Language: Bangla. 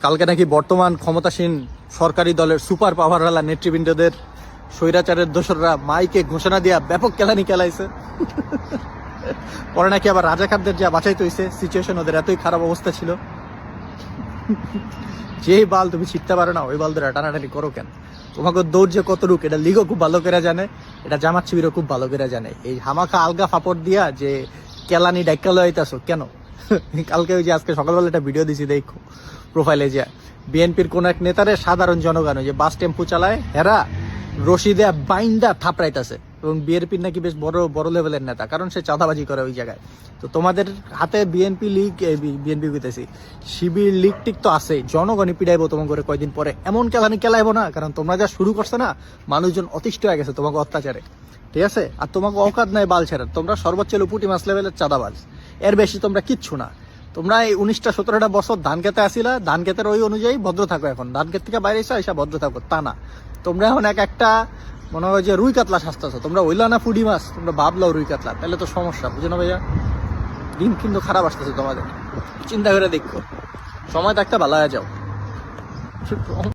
কালকে নাকি বর্তমান ক্ষমতাসীন সরকারি দলের সুপার পাওয়ারওয়ালা নেতৃবৃন্দদের স্বৈরাচারের দোসররা মাইকে ঘোষণা দিয়া ব্যাপক কেলানি কেলাইছে। পরে নাকি আবার রাজাকারদের যা বাঁচাইতে হয়েছে, সিচুয়েশন ওদের এতই খারাপ অবস্থা ছিল। যে বাল তুমি শিখতে পারো না ওই বাল ধরে টানাটানি করো কেন? তোমাকে দৌড় কতটুক এটা লিগও খুব ভালো করে জানে, এটা জামাত শিবিরও খুব ভালো করে জানে। এই হামাখা আলগা ফাপড় দিয়া যে কেলানি ডাইকালো আইতাছো কেন? কালকে ওই যে আজকে সকালবেলা একটা ভিডিও দিছি দেখো প্রোফাইলে, যে বিএনপির কোন এক নেতারে সাধারণ জনগণ যে বাস টেম্পু চালায় হেরা রশি দেয়া বাইন্দা থাপড়াইতেছে, এবং বিএনপির নাকি বেশ বড় বড় লেভেলের নেতা, কারণ সে চাঁদাবাজি করে ওই জায়গায়। তো তোমাদের হাতে বিএনপি কইতেছি শিবির লীগ টিক তো আছে, জনগণই পিড়াইবো তোমার করে কয়দিন পরে। এমন কেলানি কেলাইবো না, কারণ তোমরা যা শুরু করছে না, মানুষজন অতিষ্ঠ হয়ে গেছে তোমাকে অত্যাচারে, ঠিক আছে? আর তোমাকে অকাত নাই বাল ছেড়ার, তোমরা সর্বোচ্চ লুপুটি মাস লেভেলের চাঁদাবাজ, এর বেশি তোমরা কিচ্ছু না। তোমরা এই 19-17টা বছর ধান খেতে আসিলা, ধান খেতের ওই অনুযায়ী ভদ্র থাকো, এখন ধান খেত থেকে বাইরে এসে ভদ্র থাকো তা না। তোমরা এখন একটা মনে হয় যে রুই কাতলা শাস্তাছো, তোমরা ওইলা না ফুডি মাছ, তোমরা ভাবলাও রুই কাতলা, তাহলে তো সমস্যা, বুঝো না ভাইয়া? দিন কিন্তু খারাপ আসতেছে তোমাদের, চিন্তা করে দেখো, সময় থাকতে ভালো হয়ে যাও।